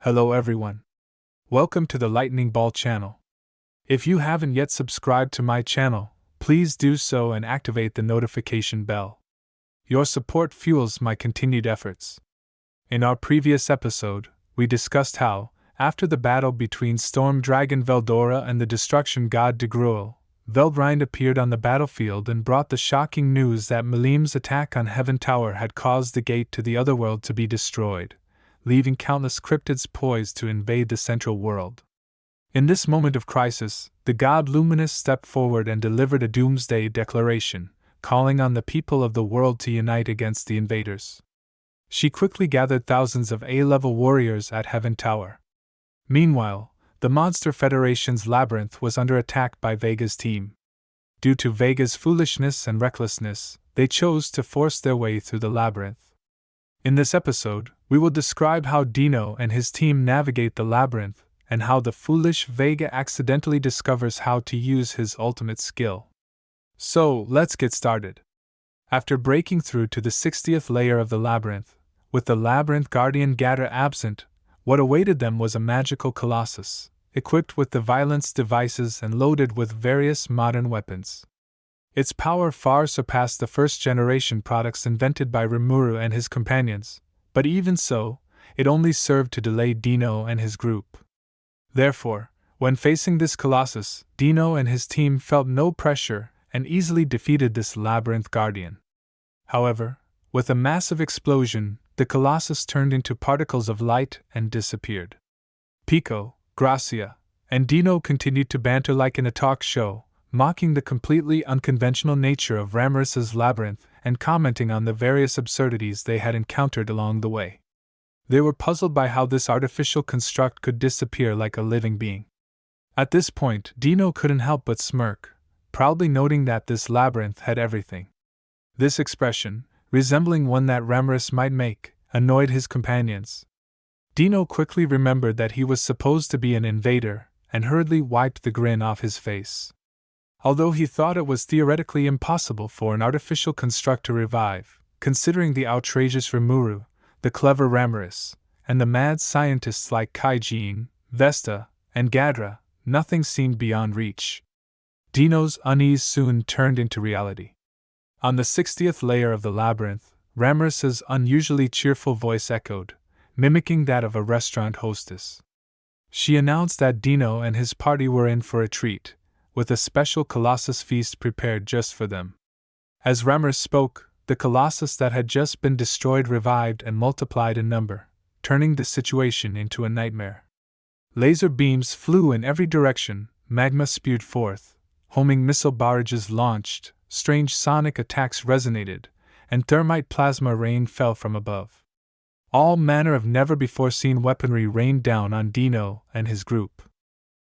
Hello everyone. Welcome to the Lightning Ball channel. If you haven't yet subscribed to my channel, please do so and activate the notification bell. Your support fuels my continued efforts. In our previous episode, we discussed how, after the battle between Storm Dragon Veldora and the Destruction God de Gruel, Veldrind appeared on the battlefield and brought the shocking news that Malim's attack on Heaven Tower had caused the gate to the Otherworld to be destroyed, leaving countless cryptids poised to invade the central world. In this moment of crisis, the god Luminous stepped forward and delivered a doomsday declaration, calling on the people of the world to unite against the invaders. She quickly gathered thousands of A-level warriors at Heaven Tower. Meanwhile, the Monster Federation's Labyrinth was under attack by Vega's team. Due to Vega's foolishness and recklessness, they chose to force their way through the Labyrinth. In this episode, we will describe how Dino and his team navigate the Labyrinth, and how the foolish Vega accidentally discovers how to use his ultimate skill. So, let's get started. After breaking through to the 60th layer of the Labyrinth, with the Labyrinth Guardian Gatter absent, what awaited them was a magical colossus, equipped with the violence devices and loaded with various modern weapons. Its power far surpassed the first-generation products invented by Ramiris and his companions, but even so, it only served to delay Dino and his group. Therefore, when facing this colossus, Dino and his team felt no pressure and easily defeated this Labyrinth Guardian. However, with a massive explosion, the colossus turned into particles of light and disappeared. Pico, Gracia, and Dino continued to banter like in a talk show, mocking the completely unconventional nature of Ramiris's labyrinth and commenting on the various absurdities they had encountered along the way. They were puzzled by how this artificial construct could disappear like a living being. At this point, Dino couldn't help but smirk, proudly noting that this labyrinth had everything. This expression, resembling one that Ramiris might make, annoyed his companions. Dino quickly remembered that he was supposed to be an invader, and hurriedly wiped the grin off his face. Although he thought it was theoretically impossible for an artificial construct to revive, considering the outrageous Rimuru, the clever Ramiris, and the mad scientists like Kaijin, Vesta, and Gadra, nothing seemed beyond reach. Dino's unease soon turned into reality. On the 60th layer of the labyrinth, Ramiris's unusually cheerful voice echoed, mimicking that of a restaurant hostess. She announced that Dino and his party were in for a treat, with a special colossus feast prepared just for them. As Ramiris spoke, the colossus that had just been destroyed revived and multiplied in number, turning the situation into a nightmare. Laser beams flew in every direction, magma spewed forth, homing missile barrages launched, strange sonic attacks resonated, and thermite plasma rain fell from above. All manner of never-before-seen weaponry rained down on Dino and his group.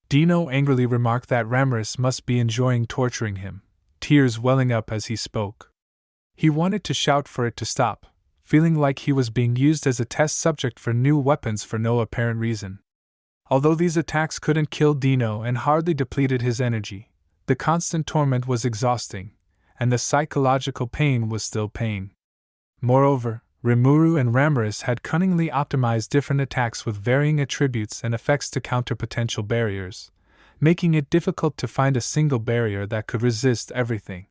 Dino angrily remarked that Ramiris must be enjoying torturing him, tears welling up as he spoke. He wanted to shout for it to stop, feeling like he was being used as a test subject for new weapons for no apparent reason. Although these attacks couldn't kill Dino and hardly depleted his energy, the constant torment was exhausting, and the psychological pain was still pain. Moreover, Rimuru and Ramiris had cunningly optimized different attacks with varying attributes and effects to counter potential barriers, making it difficult to find a single barrier that could resist everything.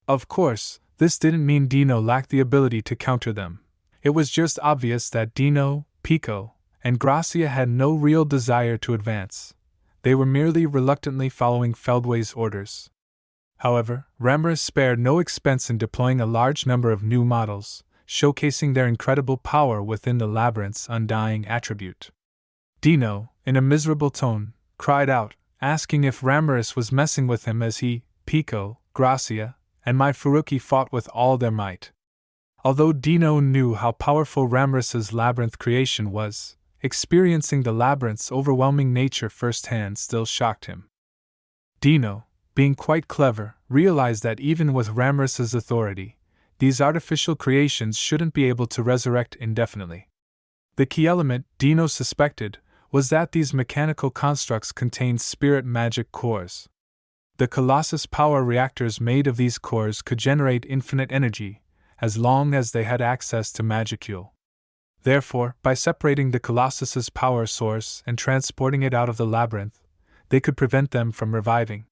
Of course, this didn't mean Dino lacked the ability to counter them. It was just obvious that Dino, Pico, and Gracia had no real desire to advance. They were merely reluctantly following Feldway's orders. However, Ramiris spared no expense in deploying a large number of new models, showcasing their incredible power within the labyrinth's undying attribute. Dino, in a miserable tone, cried out, asking if Ramiris was messing with him as he, Pico, Gracia, and my Furuki fought with all their might. Although Dino knew how powerful Ramiris's labyrinth creation was, experiencing the labyrinth's overwhelming nature firsthand still shocked him. Dino, being quite clever, realized that even with Ramiris's authority, these artificial creations shouldn't be able to resurrect indefinitely. The key element, Dino suspected, was that these mechanical constructs contained spirit magic cores. The Colossus power reactors made of these cores could generate infinite energy, as long as they had access to Magicule. Therefore, by separating the colossus's power source and transporting it out of the labyrinth, they could prevent them from reviving.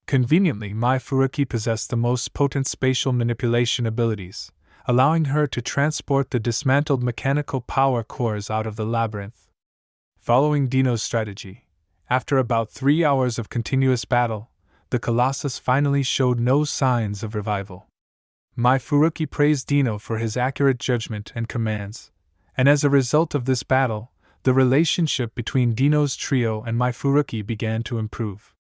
Conveniently, Mai Furuki possessed the most potent spatial manipulation abilities, allowing her to transport the dismantled mechanical power cores out of the labyrinth. Following Dino's strategy, after about 3 hours of continuous battle, the colossus finally showed no signs of revival. Mai Furuki praised Dino for his accurate judgment and commands, and as a result of this battle, the relationship between Dino's trio and Mai Furuki began to improve.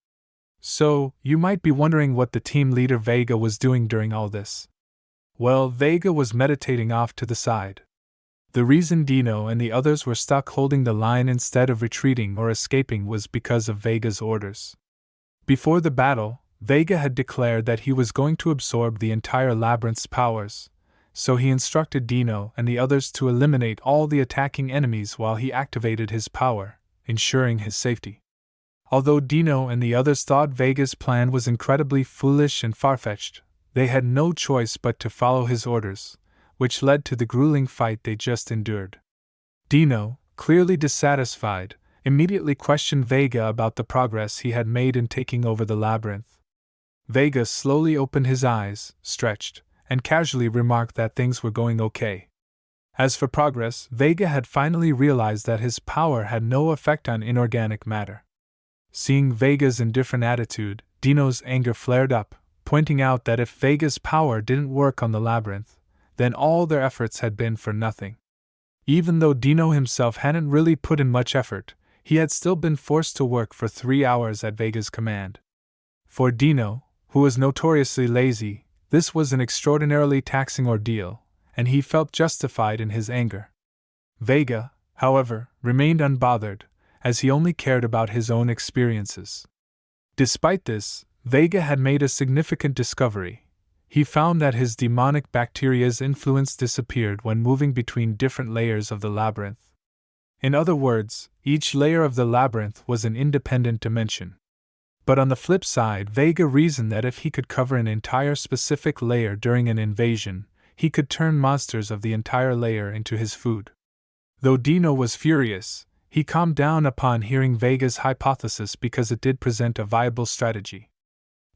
So, you might be wondering what the team leader Vega was doing during all this. Well, Vega was meditating off to the side. The reason Dino and the others were stuck holding the line instead of retreating or escaping was because of Vega's orders. Before the battle, Vega had declared that he was going to absorb the entire labyrinth's powers, so he instructed Dino and the others to eliminate all the attacking enemies while he activated his power, ensuring his safety. Although Dino and the others thought Vega's plan was incredibly foolish and far-fetched, they had no choice but to follow his orders, which led to the grueling fight they just endured. Dino, clearly dissatisfied, immediately questioned Vega about the progress he had made in taking over the labyrinth. Vega slowly opened his eyes, stretched, and casually remarked that things were going okay. As for progress, Vega had finally realized that his power had no effect on inorganic matter. Seeing Vega's indifferent attitude, Dino's anger flared up, pointing out that if Vega's power didn't work on the labyrinth, then all their efforts had been for nothing. Even though Dino himself hadn't really put in much effort, he had still been forced to work for 3 hours at Vega's command. For Dino, who was notoriously lazy, this was an extraordinarily taxing ordeal, and he felt justified in his anger. Vega, however, remained unbothered, as he only cared about his own experiences. Despite this, Vega had made a significant discovery. He found that his demonic bacteria's influence disappeared when moving between different layers of the labyrinth. In other words, each layer of the labyrinth was an independent dimension. But on the flip side, Vega reasoned that if he could cover an entire specific layer during an invasion, he could turn monsters of the entire layer into his food. Though Dino was furious, he calmed down upon hearing Vega's hypothesis because it did present a viable strategy.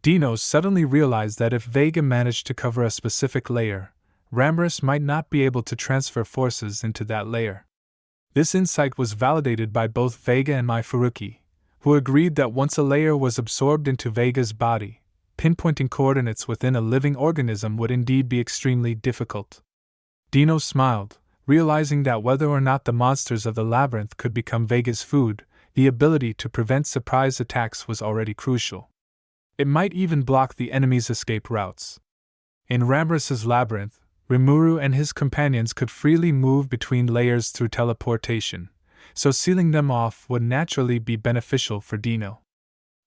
Dino suddenly realized that if Vega managed to cover a specific layer, Ramiris might not be able to transfer forces into that layer. This insight was validated by both Vega and Mai Furuki, who agreed that once a layer was absorbed into Vega's body, pinpointing coordinates within a living organism would indeed be extremely difficult. Dino smiled, realizing that whether or not the monsters of the labyrinth could become Vega's food, the ability to prevent surprise attacks was already crucial. It might even block the enemy's escape routes. In Ramiris's labyrinth, Rimuru and his companions could freely move between layers through teleportation, so sealing them off would naturally be beneficial for Dino.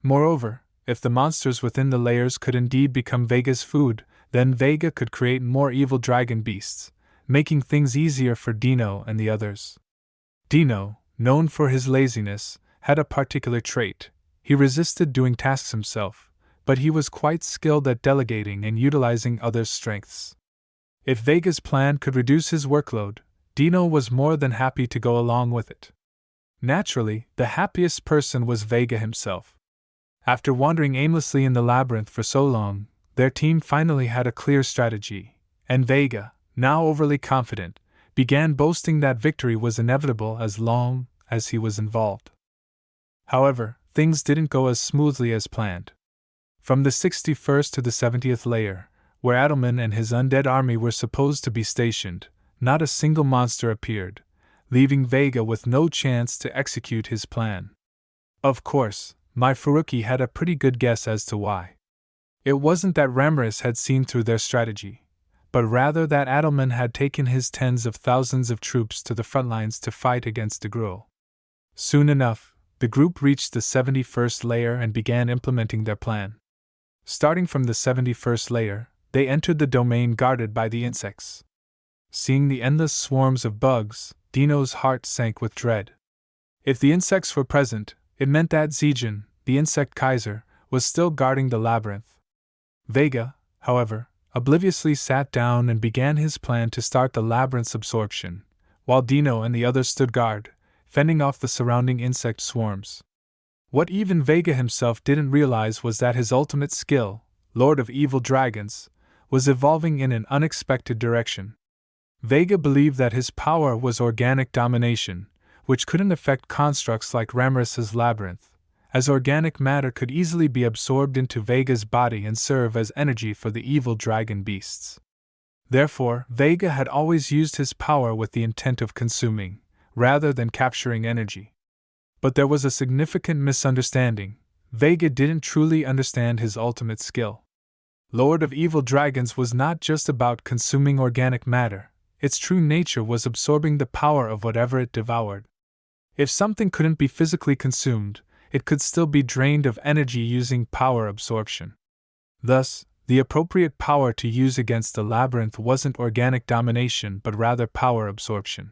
Moreover, if the monsters within the layers could indeed become Vega's food, then Vega could create more evil dragon beasts, making things easier for Dino and the others. Dino, known for his laziness, had a particular trait. He resisted doing tasks himself, but he was quite skilled at delegating and utilizing others' strengths. If Vega's plan could reduce his workload, Dino was more than happy to go along with it. Naturally, the happiest person was Vega himself. After wandering aimlessly in the labyrinth for so long, their team finally had a clear strategy, and Vega, now overly confident, began boasting that victory was inevitable as long as he was involved. However, things didn't go as smoothly as planned. From the 61st to the 70th layer, where Adelman and his undead army were supposed to be stationed, not a single monster appeared, leaving Vega with no chance to execute his plan. Of course, Mai Furuki had a pretty good guess as to why. It wasn't that Ramiris had seen through their strategy, but rather that Adelman had taken his tens of thousands of troops to the front lines to fight against the Gruul. Soon enough, the group reached the 71st layer and began implementing their plan. Starting from the 71st layer, they entered the domain guarded by the insects. Seeing the endless swarms of bugs, Dino's heart sank with dread. If the insects were present, it meant that Zijin, the insect Kaiser, was still guarding the labyrinth. Vega, however, obliviously sat down and began his plan to start the labyrinth's absorption, while Dino and the others stood guard, fending off the surrounding insect swarms. What even Vega himself didn't realize was that his ultimate skill, Lord of Evil Dragons, was evolving in an unexpected direction. Vega believed that his power was organic domination, which couldn't affect constructs like Ramiris's Labyrinth, as organic matter could easily be absorbed into Vega's body and serve as energy for the evil dragon beasts. Therefore, Vega had always used his power with the intent of consuming, rather than capturing energy. But there was a significant misunderstanding. Vega didn't truly understand his ultimate skill. Lord of Evil Dragons was not just about consuming organic matter, its true nature was absorbing the power of whatever it devoured. If something couldn't be physically consumed, it could still be drained of energy using power absorption. Thus, the appropriate power to use against the Labyrinth wasn't organic domination but rather power absorption.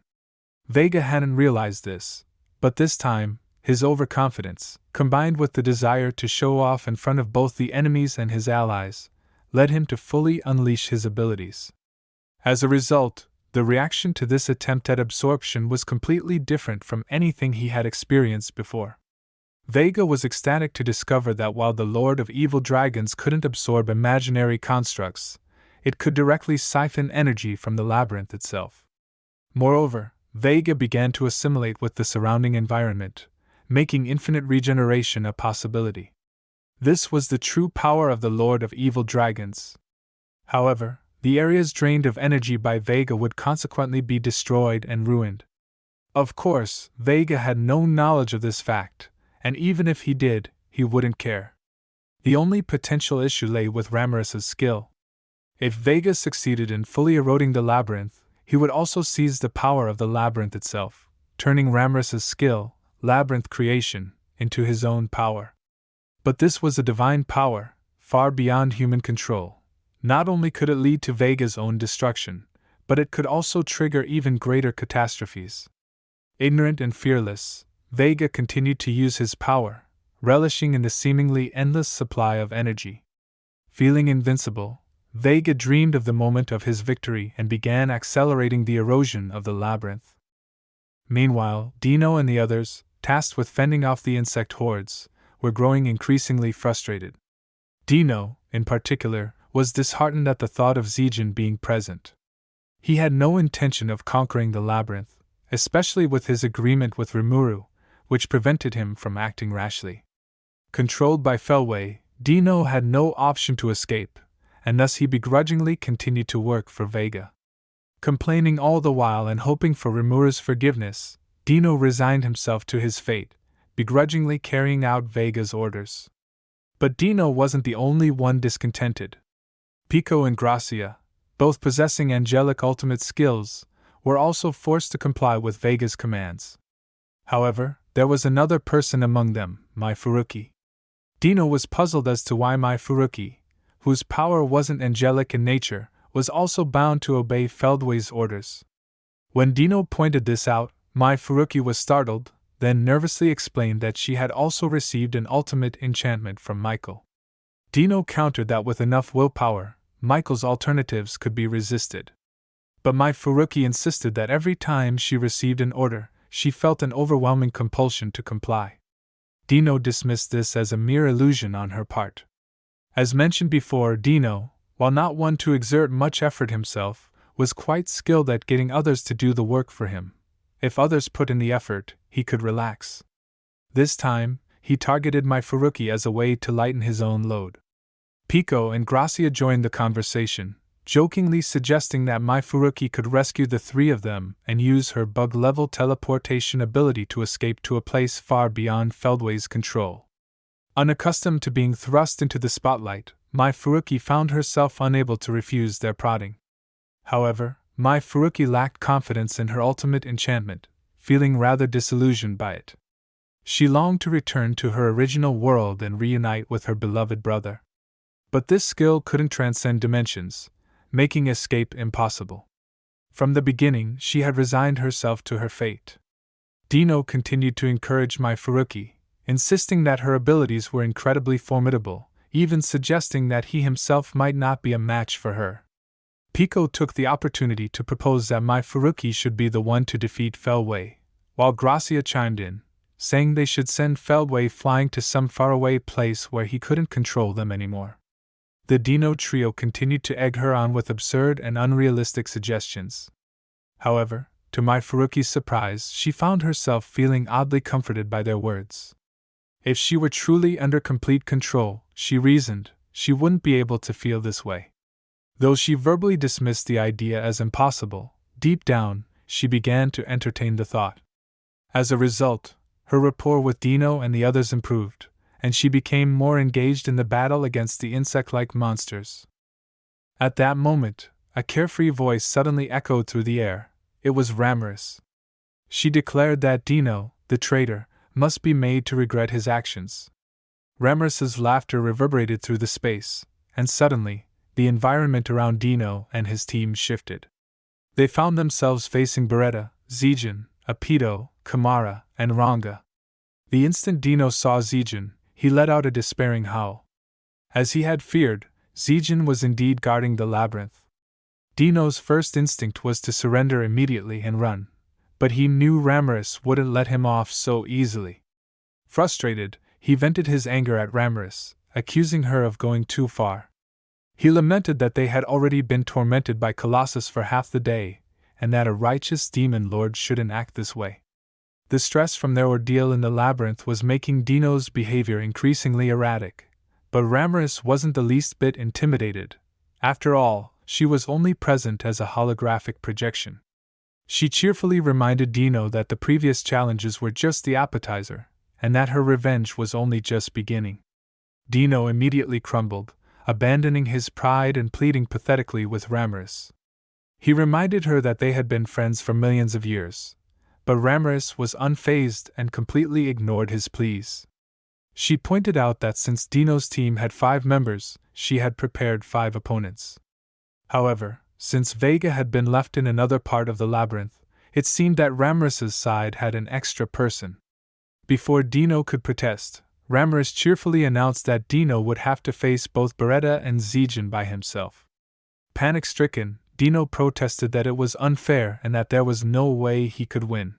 Vega hadn't realized this, but this time, his overconfidence, combined with the desire to show off in front of both the enemies and his allies, led him to fully unleash his abilities. As a result, the reaction to this attempt at absorption was completely different from anything he had experienced before. Vega was ecstatic to discover that while the Lord of Evil Dragons couldn't absorb imaginary constructs, it could directly siphon energy from the labyrinth itself. Moreover, Vega began to assimilate with the surrounding environment, making infinite regeneration a possibility. This was the true power of the Lord of Evil Dragons. However, the areas drained of energy by Vega would consequently be destroyed and ruined. Of course, Vega had no knowledge of this fact, and even if he did, he wouldn't care. The only potential issue lay with Ramiris's skill. If Vega succeeded in fully eroding the labyrinth, he would also seize the power of the labyrinth itself, turning Ramiris's skill, labyrinth creation, into his own power. But this was a divine power, far beyond human control. Not only could it lead to Vega's own destruction, but it could also trigger even greater catastrophes. Ignorant and fearless, Vega continued to use his power, relishing in the seemingly endless supply of energy. Feeling invincible, Vega dreamed of the moment of his victory and began accelerating the erosion of the labyrinth. Meanwhile, Dino and the others, tasked with fending off the insect hordes, were growing increasingly frustrated. Dino, in particular, was disheartened at the thought of Zijin being present. He had no intention of conquering the labyrinth, especially with his agreement with Rimuru, which prevented him from acting rashly. Controlled by Felway, Dino had no option to escape, and thus he begrudgingly continued to work for Vega. Complaining all the while and hoping for Rimuru's forgiveness, Dino resigned himself to his fate, begrudgingly carrying out Vega's orders. But Dino wasn't the only one discontented. Pico and Gracia, both possessing angelic ultimate skills, were also forced to comply with Vega's commands. However, there was another person among them, Mai Furuki. Dino was puzzled as to why Mai Furuki, whose power wasn't angelic in nature, was also bound to obey Feldway's orders. When Dino pointed this out, Mai Furuki was startled, then nervously explained that she had also received an ultimate enchantment from Michael. Dino countered that with enough willpower, Michael's alternatives could be resisted. But Mai Furuki insisted that every time she received an order, she felt an overwhelming compulsion to comply. Dino dismissed this as a mere illusion on her part. As mentioned before, Dino, while not one to exert much effort himself, was quite skilled at getting others to do the work for him. If others put in the effort, he could relax. This time, he targeted Mai Furuki as a way to lighten his own load. Pico and Gracia joined the conversation, jokingly suggesting that Mai Furuki could rescue the three of them and use her bug-level teleportation ability to escape to a place far beyond Feldway's control. Unaccustomed to being thrust into the spotlight, Mai Furuki found herself unable to refuse their prodding. However, Mai Furuki lacked confidence in her ultimate enchantment, feeling rather disillusioned by it. She longed to return to her original world and reunite with her beloved brother. But this skill couldn't transcend dimensions, making escape impossible. From the beginning, she had resigned herself to her fate. Dino continued to encourage Mai Furuki, insisting that her abilities were incredibly formidable, even suggesting that he himself might not be a match for her. Pico took the opportunity to propose that my Furuki should be the one to defeat Felway, while Gracia chimed in, saying they should send Felway flying to some faraway place where he couldn't control them anymore. The Dino trio continued to egg her on with absurd and unrealistic suggestions. However, to my Furuki's surprise, she found herself feeling oddly comforted by their words. If she were truly under complete control, she reasoned, she wouldn't be able to feel this way. Though she verbally dismissed the idea as impossible, deep down, she began to entertain the thought. As a result, her rapport with Dino and the others improved, and she became more engaged in the battle against the insect-like monsters. At that moment, a carefree voice suddenly echoed through the air. It was Ramiris. She declared that Dino, the traitor, must be made to regret his actions. Ramiris's laughter reverberated through the space, and suddenly, the environment around Dino and his team shifted. They found themselves facing Beretta, Zijin, Apito, Kamara, and Ranga. The instant Dino saw Zijin, he let out a despairing howl. As he had feared, Zijin was indeed guarding the labyrinth. Dino's first instinct was to surrender immediately and run, but he knew Ramiris wouldn't let him off so easily. Frustrated, he vented his anger at Ramiris, accusing her of going too far. He lamented that they had already been tormented by Colossus for half the day, and that a righteous demon lord shouldn't act this way. The stress from their ordeal in the labyrinth was making Dino's behavior increasingly erratic, but Ramiris wasn't the least bit intimidated. After all, she was only present as a holographic projection. She cheerfully reminded Dino that the previous challenges were just the appetizer, and that her revenge was only just beginning. Dino immediately crumbled, abandoning his pride and pleading pathetically with Ramiris. He reminded her that they had been friends for millions of years, but Ramiris was unfazed and completely ignored his pleas. She pointed out that since Dino's team had 5 members, she had prepared 5 opponents. However, since Vega had been left in another part of the labyrinth, it seemed that Ramiris's side had an extra person. Before Dino could protest, Ramiris cheerfully announced that Dino would have to face both Beretta and Zijin by himself. Panic-stricken, Dino protested that it was unfair and that there was no way he could win.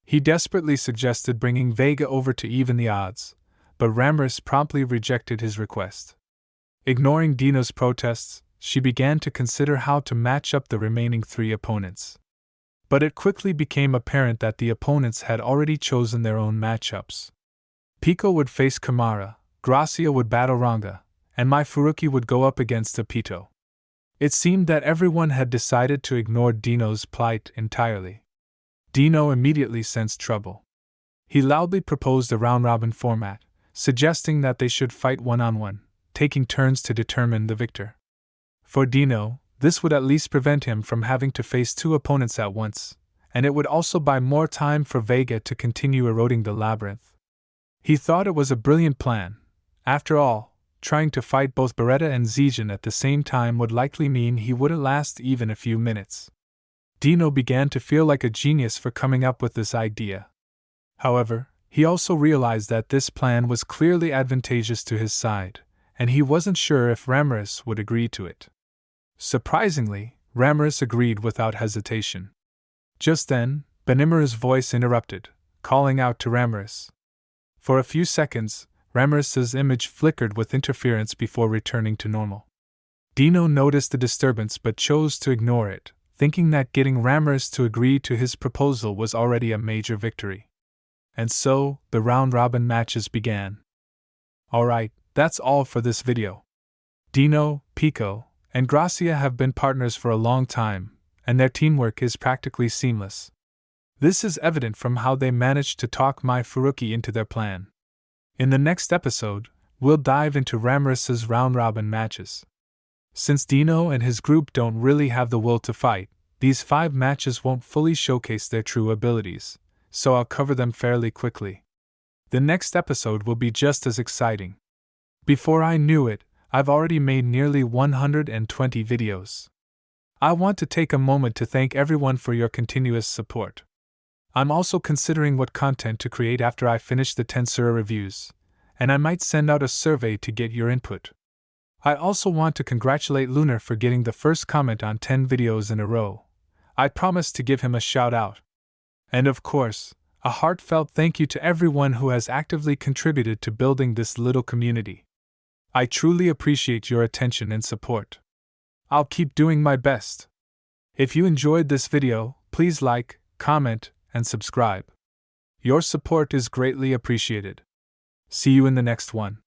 He desperately suggested bringing Vega over to even the odds, but Ramiris promptly rejected his request. Ignoring Dino's protests, she began to consider how to match up the remaining 3 opponents. But it quickly became apparent that the opponents had already chosen their own matchups. Pico would face Kamara, Gracia would battle Ranga, and my Furuki would go up against Apito. It seemed that everyone had decided to ignore Dino's plight entirely. Dino immediately sensed trouble. He loudly proposed a round-robin format, suggesting that they should fight one-on-one, taking turns to determine the victor. For Dino, this would at least prevent him from having to face 2 opponents at once, and it would also buy more time for Vega to continue eroding the labyrinth. He thought it was a brilliant plan. After all, trying to fight both Beretta and Zijin at the same time would likely mean he wouldn't last even a few minutes. Dino began to feel like a genius for coming up with this idea. However, he also realized that this plan was clearly advantageous to his side, and he wasn't sure if Ramiris would agree to it. Surprisingly, Ramiris agreed without hesitation. Just then, Benimura's voice interrupted, calling out to Ramiris. For a few seconds, Ramiris's image flickered with interference before returning to normal. Dino noticed the disturbance but chose to ignore it, thinking that getting Ramiris to agree to his proposal was already a major victory. And so, the round-robin matches began. Alright, that's all for this video. Dino, Pico, and Gracia have been partners for a long time, and their teamwork is practically seamless. This is evident from how they managed to talk my Furuki into their plan. In the next episode, we'll dive into Ramiris's round-robin matches. Since Dino and his group don't really have the will to fight, these 5 matches won't fully showcase their true abilities, so I'll cover them fairly quickly. The next episode will be just as exciting. Before I knew it, I've already made nearly 120 videos. I want to take a moment to thank everyone for your continuous support. I'm also considering what content to create after I finish the TenSura reviews, and I might send out a survey to get your input. I also want to congratulate Lunar for getting the first comment on 10 videos in a row. I promise to give him a shout out. And of course, a heartfelt thank you to everyone who has actively contributed to building this little community. I truly appreciate your attention and support. I'll keep doing my best. If you enjoyed this video, please like, comment, and subscribe. Your support is greatly appreciated. See you in the next one.